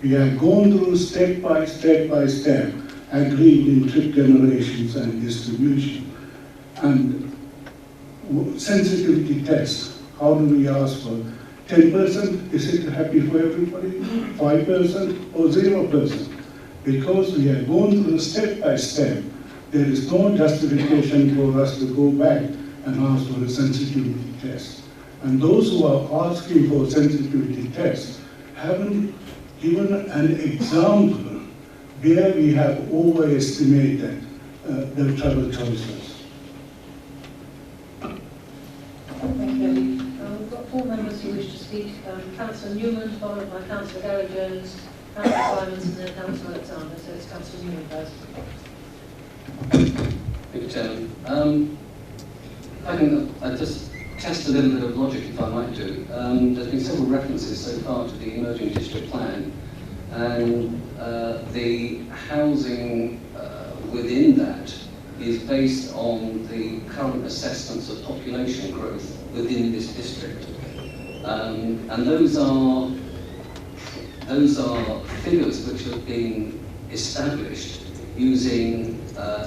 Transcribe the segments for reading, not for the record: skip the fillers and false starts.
We have gone through step by step, agreed in trip generations and distribution. And sensitivity test, how do we ask for 10%? Is it happy for everybody? 5% or 0%? Because we have gone through step by step, there is no justification for us to go back and ask for a sensitivity test. And those who are asking for sensitivity tests haven't given an example where we have overestimated the travel choices. Thank you. We've got 4 members who wish to speak. Councillor Newman, followed by Councillor Gary Jones, Councillor Simons, and then Councillor Alexander. So it's Councillor Newman first. Thank you, Chairman. I can just test a little bit of logic, if I might do. There's been several references so far to the Emerging District Plan, and the housing within that is based on the current assessments of population growth within this district. And those are figures which have been established using,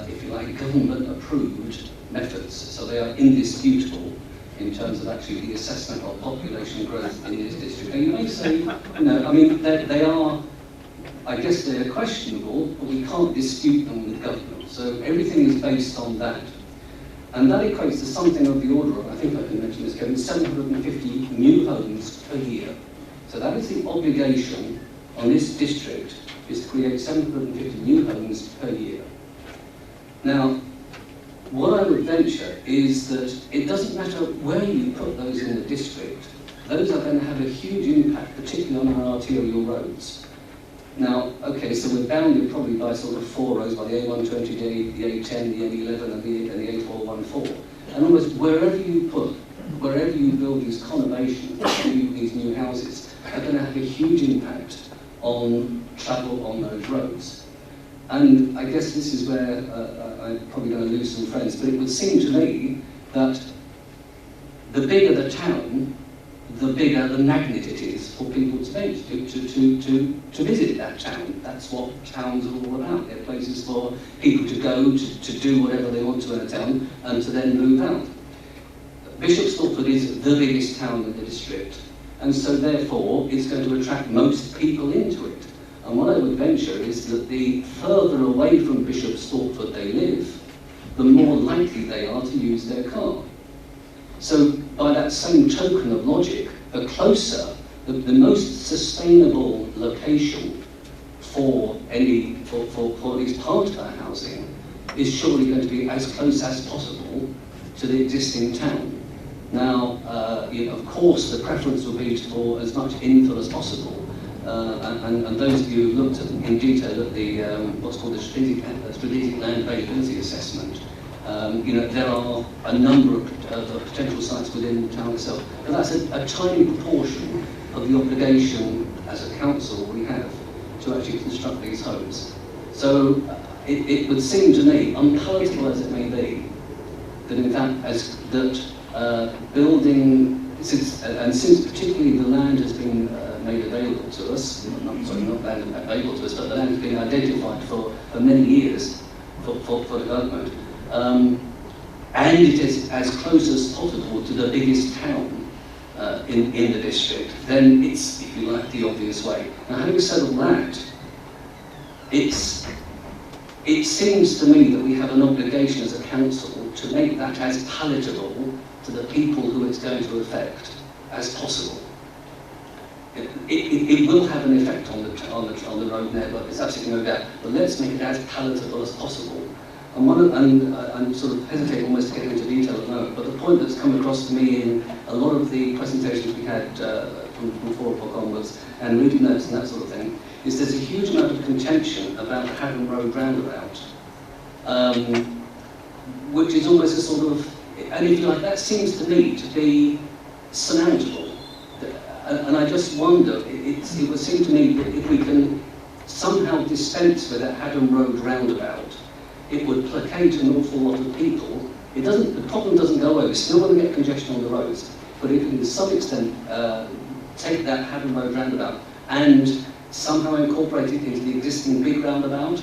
if you like, government-approved methods. So they are indisputable in terms of actually the assessment of population growth in this district. Now you may say, I mean, they are, I guess they're questionable, but we can't dispute them with government. So everything is based on that. And that equates to something of the order of, I think I can mention this, Kevin, 750 new homes per year. So that is the obligation on this district, is to create 750 new homes per year. Now, what I would venture is that it doesn't matter where you put those in the district, those are going to have a huge impact, particularly on our arterial roads. Now, okay, so we're bounded probably by sort of 4 roads, by the A120, the A10, the M11 and the A414. And almost wherever you build these conurbations, these new houses, are going to have a huge impact on travel on those roads. And I guess this is where I'm probably going to lose some friends, but it would seem to me that the bigger the town, the bigger the magnet it is for people to visit that town. That's what towns are all about. They're places for people to go to do whatever they want to in a town and to then move out. Bishop Stortford is the biggest town in the district, and so therefore it's going to attract most people into it. And what I would venture is that the further away from Bishop Stortford they live, the more likely they are to use their car. So by that same token of logic, the closer, the most sustainable location for at least part of our housing is surely going to be as close as possible to the existing town. Now, of course, the preference will be for as much infill as possible. And those of you who've looked at, in detail at the what's called the strategic land availability assessment, there are a number of potential sites within the town itself, but that's a tiny proportion of the obligation as a council we have to actually construct these homes. So it would seem to me, unpalatable as it may be, that in fact building, since particularly the land has been made available to us, not land available to us, but the land has been identified for many years for development, and it is as close as possible to the biggest town in the district, then it's, if you like, the obvious way. Now, having said all that, it seems to me that we have an obligation as a council to make that as palatable to the people who it's going to affect as possible. It will have an effect on the road network, there's absolutely no doubt, but let's make it as palatable as possible. And I'm sort of hesitating almost to get into detail at the moment, but the point that's come across to me in a lot of the presentations we had from 4 o'clock onwards, and reading notes and that sort of thing, is there's a huge amount of contention about Haddon Road roundabout, which is almost a sort of, and if you like, that seems to me to be surmountable. And I just wonder, it would seem to me that if we can somehow dispense with that Haddon Road roundabout, it would placate an awful lot of people. The problem doesn't go away, we're still going to get congestion on the roads, but if we can to some extent take that Haddon Road roundabout and somehow incorporated into the existing big roundabout,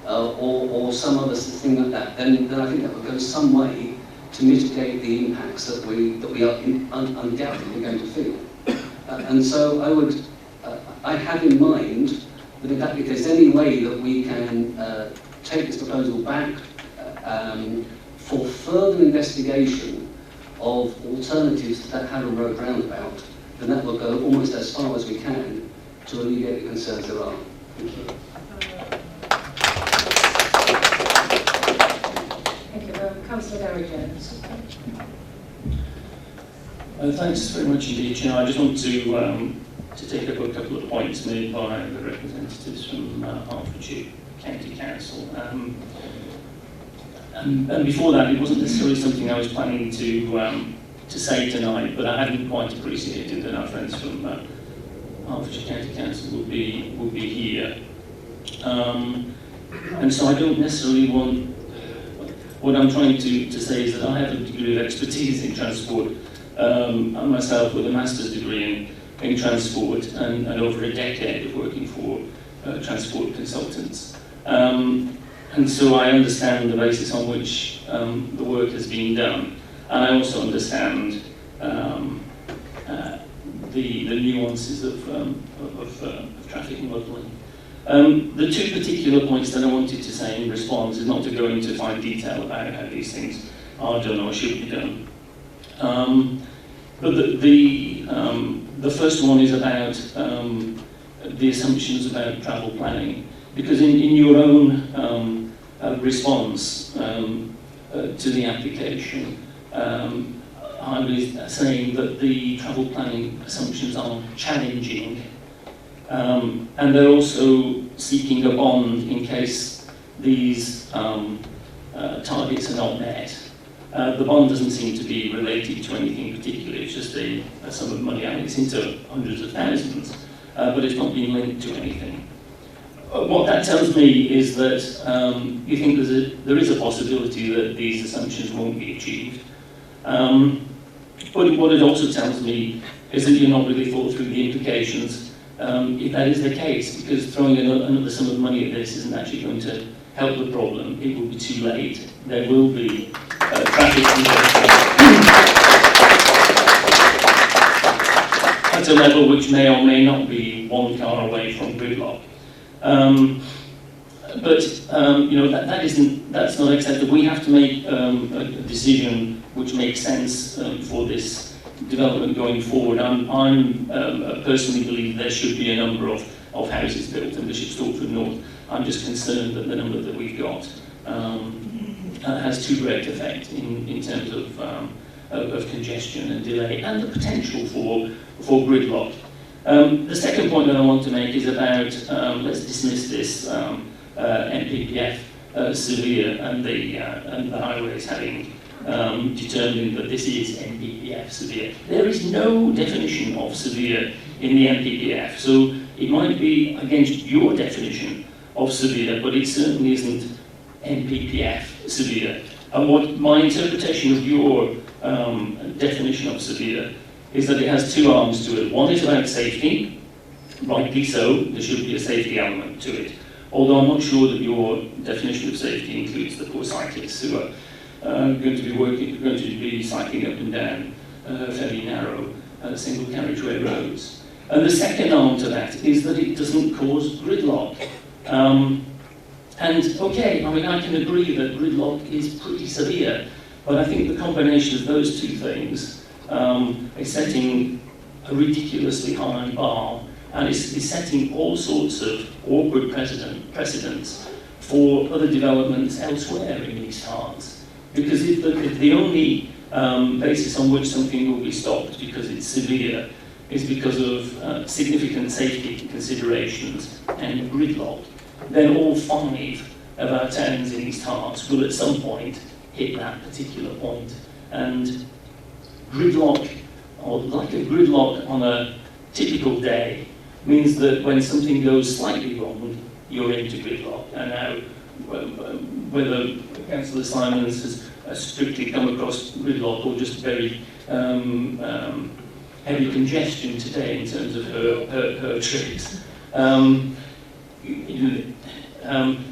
or some other thing like that, then I think that would go some way to mitigate the impacts that we are undoubtedly going to feel. And so I have in mind that in fact if there's any way that we can take this proposal back for further investigation of alternatives to that Harrow Road roundabout, then that will go almost as far as we can to alleviate the concerns there are. Thank you. Thank you. Councillor Gary Jones. Thanks very much indeed, Chair. I just want to take up a couple of points made by the representatives from Hertfordshire County Council. And before that, it wasn't necessarily something I was planning to say tonight, but I hadn't quite appreciated that our friends from Hertfordshire County Council would be here. And so I don't necessarily want. What I'm trying to say is that I have a degree of expertise in transport. I myself with a master's degree in transport and over a decade of working for transport consultants. And so I understand the basis on which the work has been done. And I also understand the nuances of traffic modelling. The two particular points that I wanted to say in response is not to go into fine detail about how these things are done or should be done. But the first one is about the assumptions about travel planning, because in your own response to the application, I was saying that the travel planning assumptions are challenging, and they're also seeking a bond in case these targets are not met. The bond doesn't seem to be related to anything particular, it's just a sum of money. I mean, it's into hundreds of thousands, but it's not being linked to anything. What that tells me is that you think there is a possibility that these assumptions won't be achieved. But what it also tells me is that you're not really thought through the implications if that is the case, because throwing another sum of money at this isn't actually going to help the problem. It will be too late. There will be traffic congestion at a level which may or may not be one car away from gridlock. That's not acceptable. We have to make a decision which makes sense for this development going forward. I personally believe there should be a number of houses built in Bishop Stortford North. I'm just concerned that the number that we've got has too great effect in terms of congestion and delay and the potential for gridlock. The second point that I want to make is about, let's dismiss this NPPF severe and the highways having determined that this is NPPF severe. There is no definition of severe in the NPPF, so it might be against your definition of severe, but it certainly isn't NPPF severe. And what my interpretation of your definition of severe is that it has two arms to it. One is about safety, rightly so, there should be a safety element to it. Although I'm not sure that your definition of safety includes the poor cyclists who are going to be cycling up and down fairly narrow single carriageway roads. And the second arm to that is that it doesn't cause gridlock. And okay, I mean, I can agree that gridlock is pretty severe, but I think the combination of those two things is setting a ridiculously high bar, and is setting all sorts of awkward precedents for other developments elsewhere in these parts. Because if the only basis on which something will be stopped because it's severe is because of significant safety considerations and gridlock, then all 5 of our towns in East Herts will at some point hit that particular point. And gridlock, or like a gridlock on a typical day, means that when something goes slightly wrong, you're into gridlock. And now, whether Councillor Simons has strictly come across gridlock or just very heavy congestion today in terms of her tricks,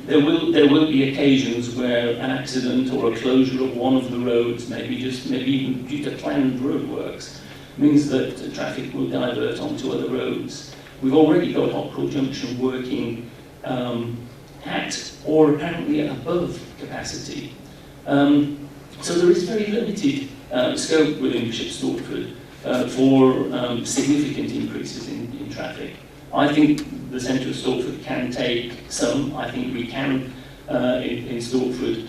There will be occasions where an accident or a closure of one of the roads, maybe even due to planned roadworks, means that traffic will divert onto other roads. We've already got Hockrell Junction working at or apparently above capacity. So there is very limited scope within Bishop Stortford for significant increases in traffic. I think the centre of Stortford can take some. I think we can, in Stortford,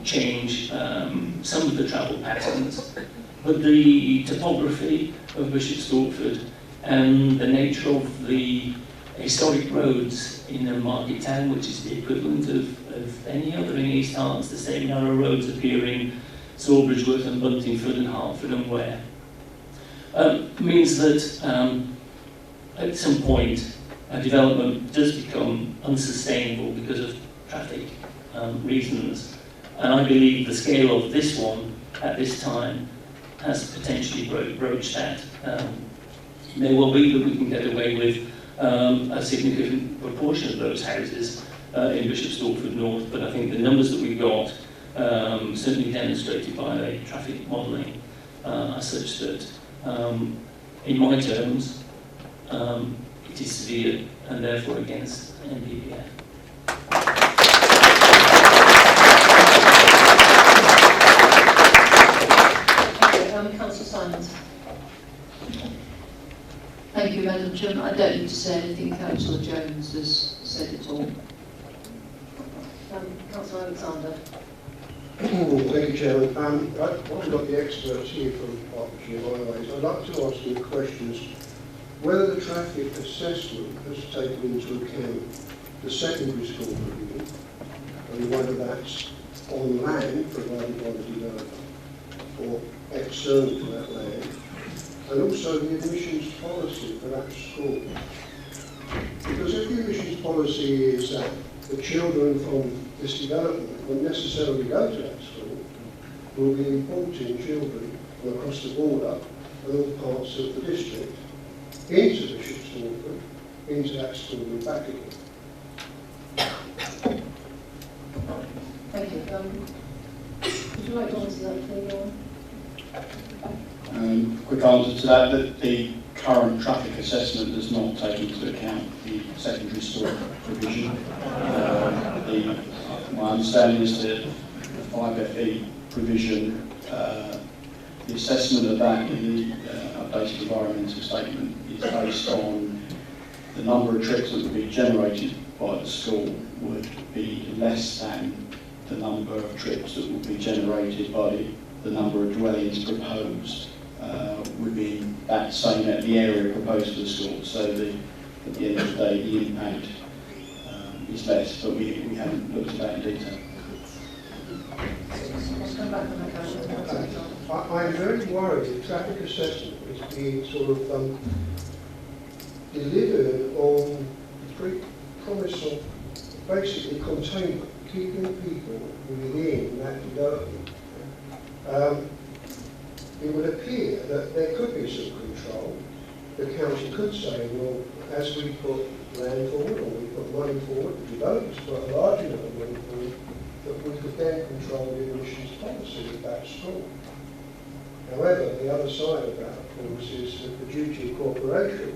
change some of the travel patterns. But the topography of Bishop Stortford and the nature of the historic roads in a market town, which is the equivalent of any other in East Harts, the same narrow roads appearing Sawbridgeworth and Buntingford and Hertford and Ware, means that at some point a development does become unsustainable because of traffic reasons. And I believe the scale of this one at this time has potentially broached that. It may well be that we can get away with a significant proportion of those houses in Bishop Stortford North, but I think the numbers that we've got, certainly demonstrated by the traffic modelling, are such that, in my terms, it is severe and therefore against NPPF. Councillor Simons. Thank you, Madam Chairman. I don't need to say anything. Councillor Jones has said it all. Councillor Alexander. Thank you, Chairman. I've got the experts here from Hertfordshire Highways. I'd like to ask you questions. Whether the traffic assessment has taken into account the secondary school building, and whether that's on land provided by the developer or external to that land, and also the admissions policy for that school. Because if the admissions policy is that the children from this development won't necessarily go to that school, we'll be importing children from across the border and all parts of the district into Bishop Stortford, into that school and back again. Thank you. Would you like to answer that, please? Quick answer to that the current traffic assessment does not take into account the secondary school provision. My understanding is that the 5FE provision, the assessment of that in the updated environmental statement is based on the number of trips that would be generated by the school would be less than the number of trips that would be generated by the number of dwellings proposed within that same the area proposed for the school. So at the end of the day, the impact is less, but we haven't looked at that in detail. Let's come back on that, Councillor. I'm very worried that traffic assessment is being sort of delivered on the promise of basically containment, keeping people within that development. It would appear that there could be some control. The council could say, well, as we put land forward or we put money forward, the developers put a large amount of money forward, that we could then control the admissions policy of that school. However, the other side of that, of course, is that the duty of cooperation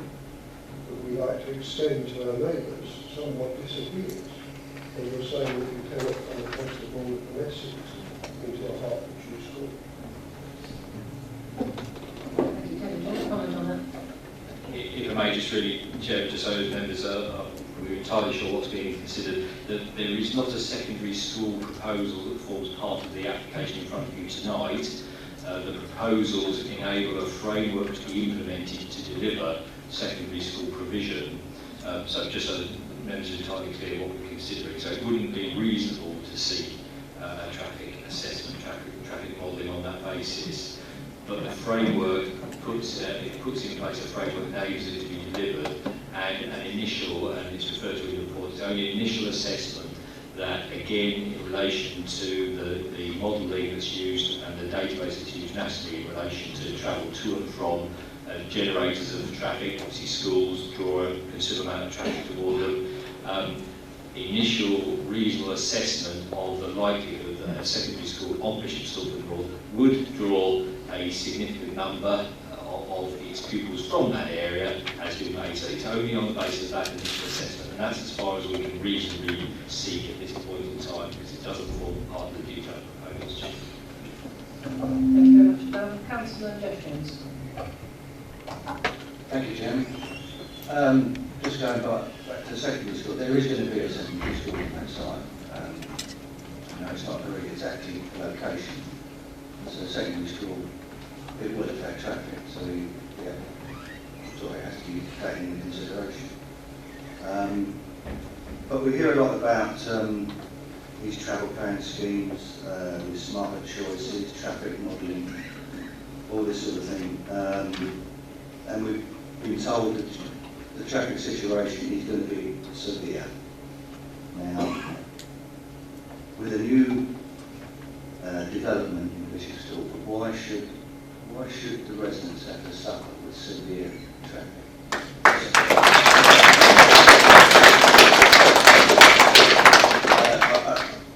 that we like to extend to our neighbours somewhat disappears. And you're saying that you cannot come across the border from Essex into a Hertfordshire school. Thank you, Kevin. Do you want to comment on that? If I may just really, Chair, just so members we're entirely sure what's being considered, that there is not a secondary school proposal that forms part of the application in front of you tonight. The proposals enable a framework to be implemented to deliver secondary school provision. So just so that members are entirely clear what we're considering. So it wouldn't be reasonable to seek a traffic assessment, traffic modelling on that basis. But the framework puts in place a framework that enables it to be delivered, and an initial, and it's referred to in the report, it's only an initial assessment that, again, in relation to the modelling that's used and the database that's used nationally in relation to travel to and from generators of traffic. Obviously schools draw a considerable amount of traffic toward them. Initial reasonable assessment of the likelihood that a secondary school on Bishop Stortford North would draw a significant number of its pupils from that area has been made. So it's only on the basis of that initial assessment, and that's as far as we can reasonably seek at this point in time, because it doesn't form part of the detailed proposals. Thank you very much. Councillor Jeffkins. Thank you, Chairman. Just going back to secondary school, there is going to be a secondary school on that site. It's not very exactly location. So secondary school, it will affect traffic, so yeah, so it has to be taken into consideration. But we hear a lot about these travel plan schemes, with smarter choices, traffic modelling, all this sort of thing. And we've been told that the traffic situation is going to be severe. Now, with a new development in Bishop Stortford, why should the residents have to suffer with severe traffic?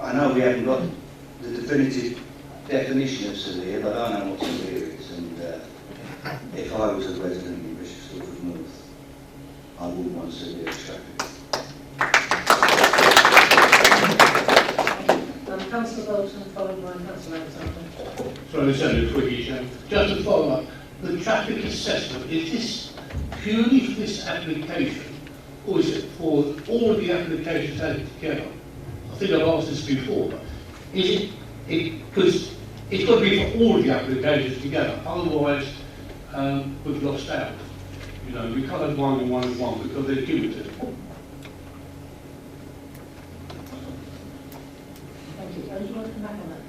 I know we haven't got the definitive definition of severe, but I know what severe is, and if I was a resident in Bishop Stortford North, I wouldn't want severe traffic. Councillor Bolton, followed by Councillor Alexander. Sorry, Senator Twiggy, just to follow up, the traffic assessment, is this purely for this application, or is it for all of the applications added together? I think I've asked this before, but is it because it's got to be for all of the applications together, otherwise we've lost out. You know, we can't have one and one and one because they're cumulative. Thank you. Do you want to come back on that?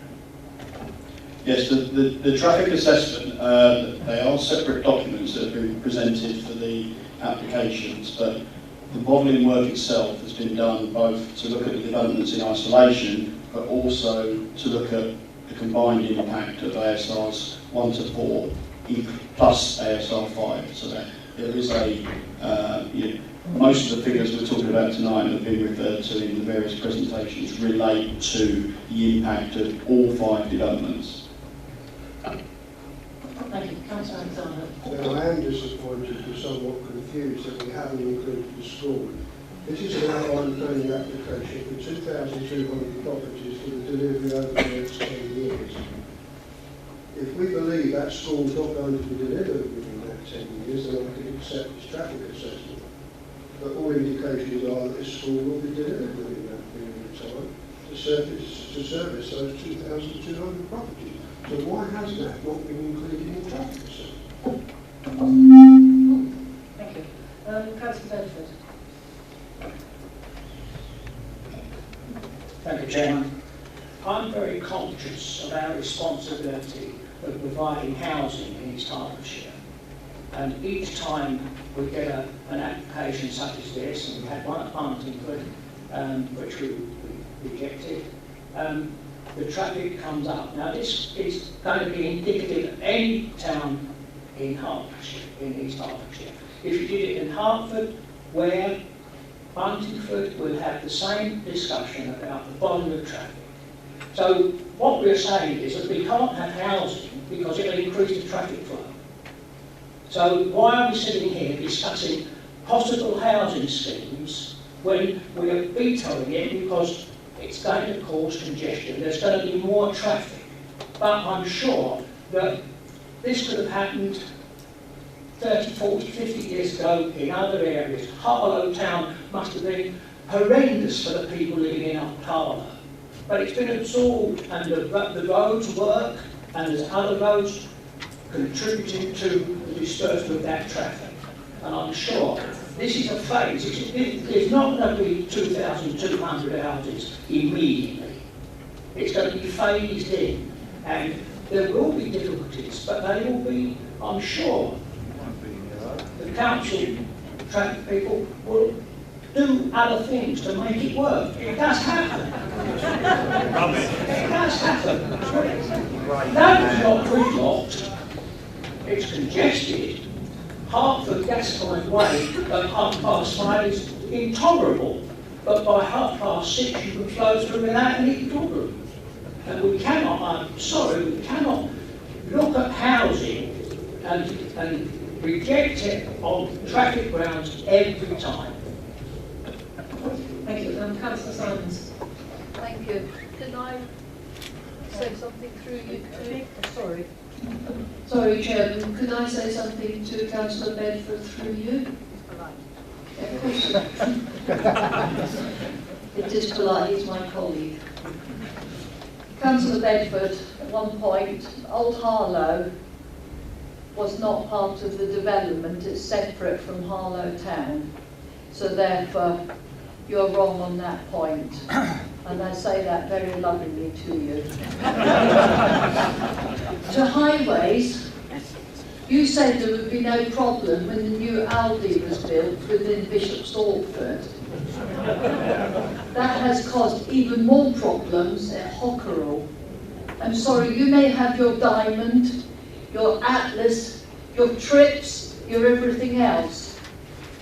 Yes, the traffic assessment, they are separate documents that have been presented for the applications, but the modelling work itself has been done both to look at the developments in isolation, but also to look at the combined impact of ASRs 1 to 4 plus ASR 5. So that there is a, most of the figures we're talking about tonight have been referred to in the various presentations relate to the impact of all 5 developments. Thank you. Councillor Alexander. Now, I am disappointed and somewhat confused that we haven't included the school. This is an outline planning application for 2,200 properties for the delivery over the next 10 years. If we believe that school's not going to be delivered within that 10 years, then I can accept this traffic assessment. But all indications are that this school will be delivered within that period of time to service those 2,200 properties. So why has that not been included in the traffic assessment? Thank you. Councillor Bedford. Thank you, Chairman. I'm very conscious of our responsibility of providing housing in East Hertfordshire. And each time we get an application such as this, and we had one at Huntingford, which we rejected, the traffic comes up. Now this is going to be indicative of any town in Hertfordshire, in East Hertfordshire. If you did it in Hertford, where Huntingford will have the same discussion about the volume of traffic. So what we're saying is that we can't have housing because it will increase the traffic flow. So why are we sitting here discussing possible housing schemes when we are vetoing it because it's going to cause congestion, there's going to be more traffic. But I'm sure that this could have happened 30, 40, 50 years ago in other areas. Harlow Town must have been horrendous for the people living in Harlow. But it's been absorbed and the roads work and there's other roads contributing to the dispersal of that traffic. And I'm sure this is a phase. It's not going to be 2,200 houses immediately. It's going to be phased in. And there will be difficulties, but they will be, I'm sure, the council, traffic people will do other things to make it work. It does happen. It does happen. That is not gridlocked. It's congested, Hertford Gascoigne Way at 5:30 is intolerable, but by 6:30 you can flow through without any problem. And we cannot, I'm sorry, we cannot look at housing and reject it on traffic grounds every time. Thank you. Councillor Simons. Thank you. Can I say something through you too? Sorry. Sorry, Chairman. Can I say something to Councillor Bedford through you? Yeah, of course. It is polite. He's my colleague. Councillor Bedford, at one point, Old Harlow was not part of the development. It's separate from Harlow Town. So therefore, you're wrong on that point. And I say that very lovingly to you. To highways, you said there would be no problem when the new Aldi was built within Bishop Stortford. That has caused even more problems at Hockerell. I'm sorry, you may have your Diamond, your Atlas, your Trips, your everything else,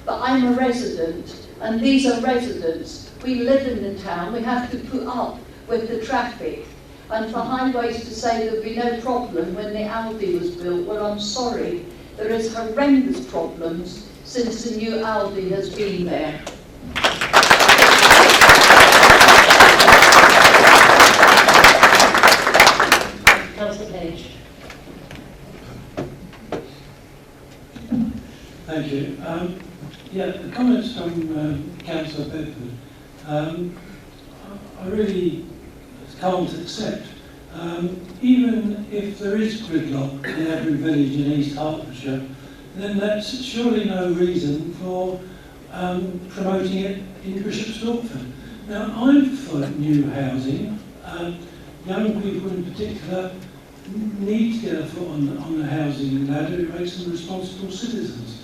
but I'm a resident, and these are residents. We live in the town, we have to put up with the traffic. And for highways to say there'd be no problem when the Aldi was built, well, I'm sorry, there is horrendous problems since the new Aldi has been there. Councillor Page. Thank you. The comments from Councillor Bedford, I really can't accept. Even if there is gridlock in every village in East Hertfordshire, then that's surely no reason for promoting it in Bishop Stortford. Now, I'm for new housing. Young people in particular need to get a foot on the housing ladder. It makes them responsible citizens.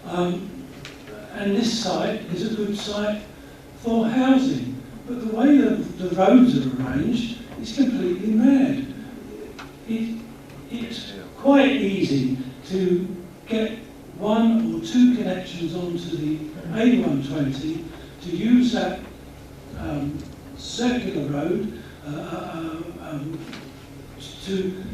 And this site is a good site for housing. But the way the roads are arranged is completely mad. It's quite easy to get one or two connections onto the A120 to use that circular road to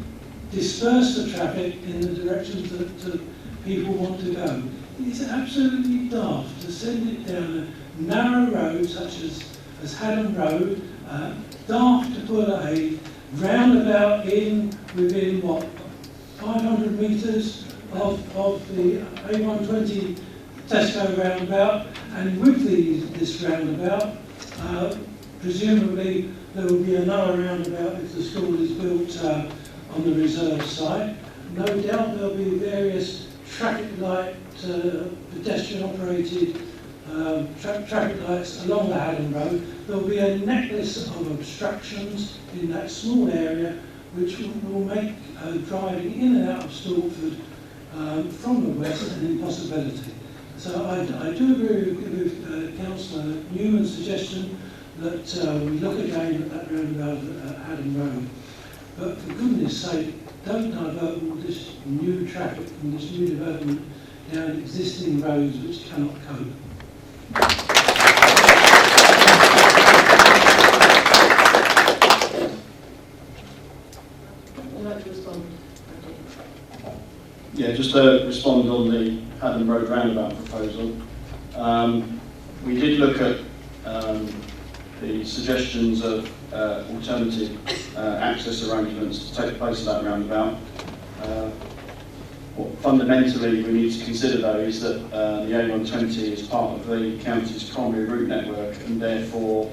disperse the traffic in the directions that people want to go. It's absolutely daft to send it down a narrow road such as Haddon Road, daft to put a roundabout in within, 500 metres of the A120 Tesco roundabout, and with this roundabout, presumably there will be another roundabout if the school is built on the reserve site. No doubt there'll be various traffic light, pedestrian-operated traffic lights along the Haddon Road. There'll be a necklace of obstructions in that small area which will make driving in and out of Stortford from the west an impossibility. So I do agree with Councillor Newman's suggestion that we look again at that roundabout at Haddon Road. But for goodness sake, don't divert all this new traffic and this new development down existing roads which cannot cope. Would you like to respond? Yeah, just to respond on the Haddon Road roundabout proposal. We did look at the suggestions of alternative access arrangements to take place at that roundabout. What fundamentally we need to consider though is that the A120 is part of the county's primary route network, and therefore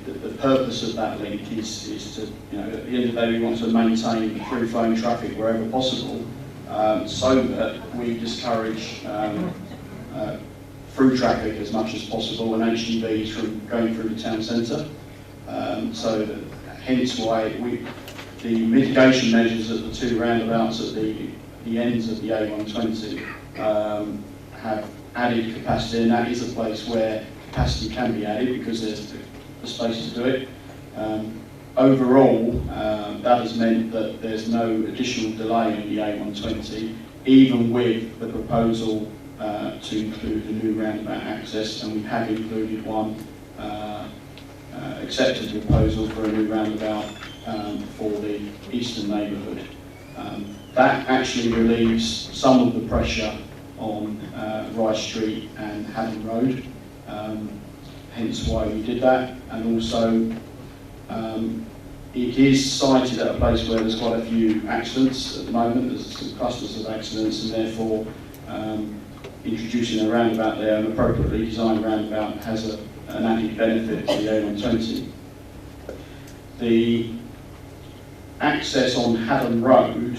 the purpose of that link is to, at the end of the day, we want to maintain free flowing traffic wherever possible, so that we discourage through traffic as much as possible and HGVs from going through the town centre. So that, hence why the mitigation measures at the two roundabouts at the ends of the A120 have added capacity, and that is a place where capacity can be added because there's the space to do it. Overall, that has meant that there's no additional delay on the A120. even with the proposal to include a new roundabout access, and we have included one, accepted the proposal for a new roundabout for the eastern neighbourhood. That actually relieves some of the pressure on Rice Street and Haddon Road, hence why we did that, and also it is sited at a place where there's quite a few accidents at the moment. There's some clusters of accidents, and therefore introducing a roundabout there, an appropriately designed roundabout, has an added benefit to the A120. The access on Haddon Road,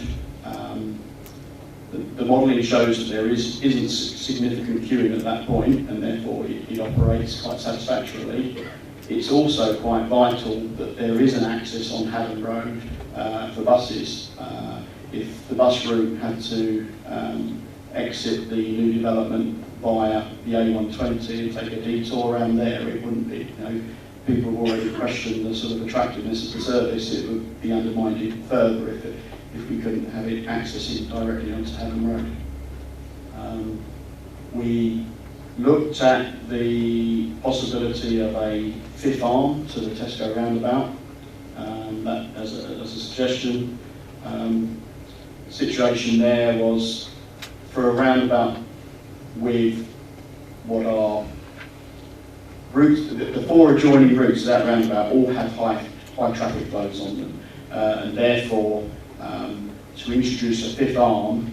the modelling shows that there isn't significant queuing at that point, and therefore it operates quite satisfactorily. It's also quite vital that there is an access on Haddon Road for buses. If the bus route had to exit the new development via the A120 and take a detour around there, it wouldn't be. People have already questioned the sort of attractiveness of the service. It would be undermined further if we couldn't have it accessing directly onto Haddon Road. We looked at the possibility of a fifth arm to the Tesco roundabout, that as a suggestion. Situation there was for a roundabout with what are routes, the four adjoining routes to that roundabout all have high traffic flows on them, and therefore to introduce a fifth arm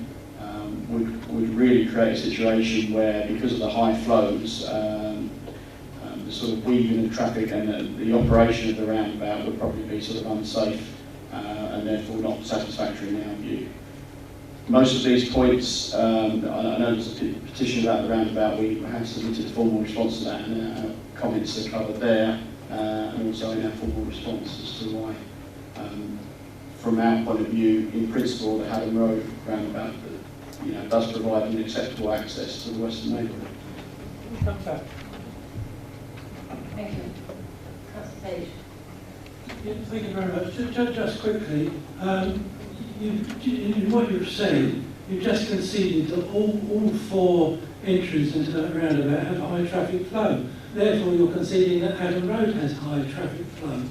would really create a situation where, because of the high flows, the sort of weaving of traffic and the operation of the roundabout would probably be sort of unsafe and therefore not satisfactory in our view. Most of these points, I know there's a petition about the roundabout, we have submitted a formal response to that, and our comments are covered there, and also in our formal response as to why, from our point of view, in principle, the Haddon Road roundabout does provide an acceptable access to the western neighbourhood. Thank you. Councillor Page. Yeah, thank you very much. Just quickly, in what you've said, you've just conceded that all four entries into that roundabout have high traffic flow. Therefore, you're conceding that Haddon Road has high traffic flow.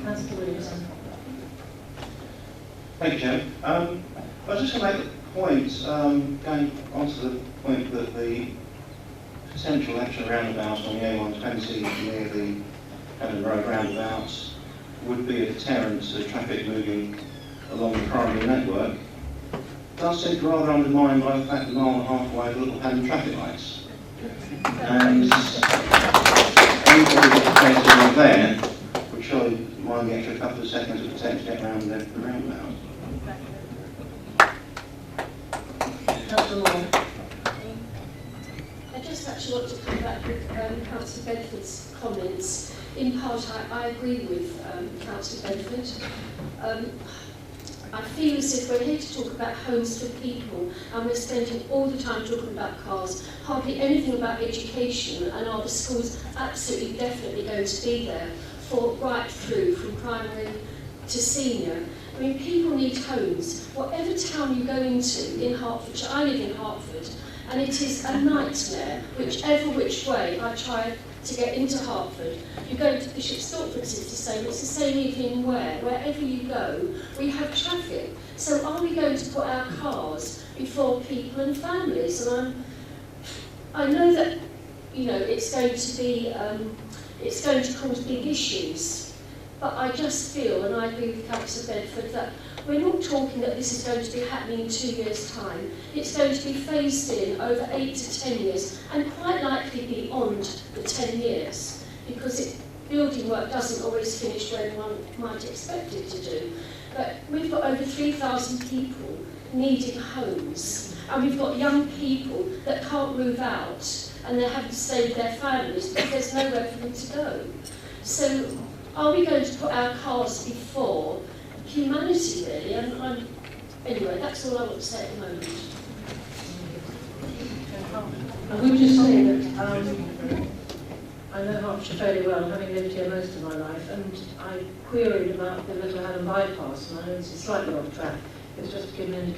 Councillor Williamson. Thank you, Chair. I was just going to make a point, going on to the point that the potential extra roundabouts on the A120 near the Haddon Road roundabouts would be a deterrent to traffic moving along the primary network. Does seem rather undermined by the fact that a mile and a half away the little Haddon traffic lights. And anybody that's facing there would surely mind the extra couple of seconds it would take to get around the roundabout. Councillor Moore. I just actually want to come back with Councillor Bedford's comments. In part, I agree with Councillor Bedford. I feel as if we're here to talk about homes for people, and we're spending all the time talking about cars, hardly anything about education, and are the schools absolutely definitely going to be there for right through from primary to senior. I mean, people need homes. Whatever town you go into in Hertfordshire, I live in Hertford, and it is a nightmare, whichever which way I try to get into Hertford. You go to Bishop Stortford, it's the same. It's the same even wherever you go, we have traffic. So are we going to put our cars before people and families? And I know that it's going to be it's going to cause big issues. But I just feel, and I agree with Councillor Bedford, that we're not talking that this is going to be happening in 2 years' time. It's going to be phased in over 8 to 10 years, and quite likely beyond the 10 years, because building work doesn't always finish when one might expect it to do. But we've got over 3,000 people needing homes, and we've got young people that can't move out, and they're having to stay with their families because there's nowhere for them to go. So, are we going to put our cars before humanity, really? Anyway, that's all I want to say at the moment. I would just say that I I know Hertfordshire fairly well, having lived here most of my life, and I queried about the Little Haddon bypass, and I know this is slightly off track. It's just to give an indication.